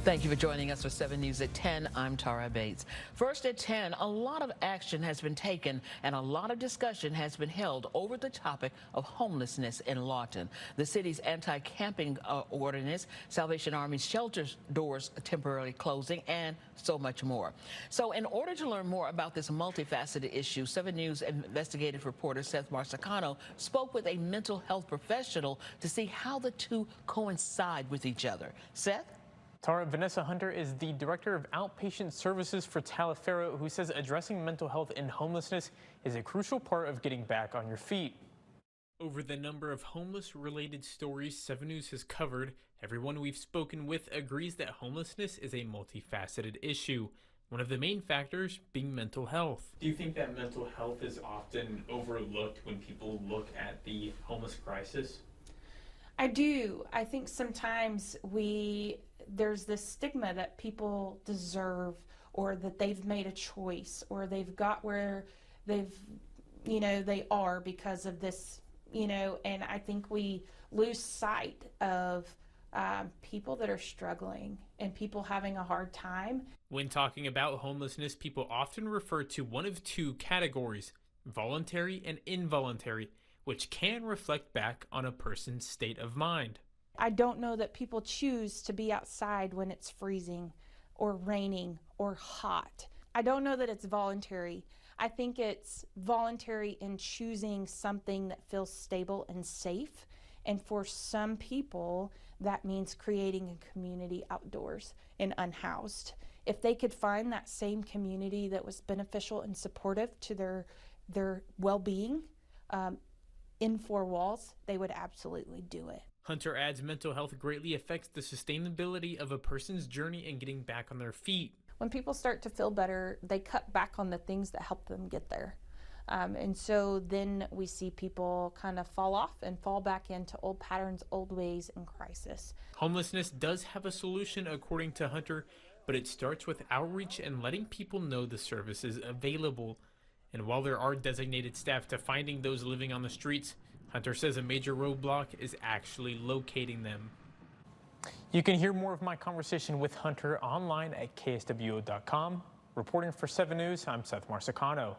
Thank you for joining us for 7 News at 10. I'm Tara Bates. First at 10, a lot of action has been taken and a lot of discussion has been held over the topic of homelessness in Lawton. The city's anti-camping ordinance, Salvation Army's shelter doors temporarily closing, and so much more. So in order to learn more about this multifaceted issue, 7 News investigative reporter Seth Marsicano spoke with a mental health professional to see how the two coincide with each other. Seth? Tara, Vanessa Hunter is the director of outpatient services for Taliaferro, who says addressing mental health and homelessness is a crucial part of getting back on your feet. Over the number of homeless-related stories 7 News has covered, everyone we've spoken with agrees that homelessness is a multifaceted issue, one of the main factors being mental health. Do you think that mental health is often overlooked when people look at the homeless crisis? I do. I think sometimes there's this stigma that people deserve, or that they've made a choice, or they've got where they are because of this, and I think we lose sight of people that are struggling and people having a hard time. When talking about homelessness, people often refer to one of two categories, voluntary and involuntary, which can reflect back on a person's state of mind. I don't know that people choose to be outside when it's freezing or raining or hot. I don't know that it's voluntary. I think it's voluntary in choosing something that feels stable and safe. And for some people, that means creating a community outdoors and unhoused. If they could find that same community that was beneficial and supportive to their well-being in four walls, they would absolutely do it. Hunter adds mental health greatly affects the sustainability of a person's journey in getting back on their feet. When people start to feel better, they cut back on the things that help them get there. And so then we see people kind of fall off and fall back into old patterns, old ways, and crisis. Homelessness does have a solution, according to Hunter, but it starts with outreach and letting people know the services available. And while there are designated staff to finding those living on the streets, Hunter says a major roadblock is actually locating them. You can hear more of my conversation with Hunter online at KSWO.com. Reporting for 7 News, I'm Seth Marsicano.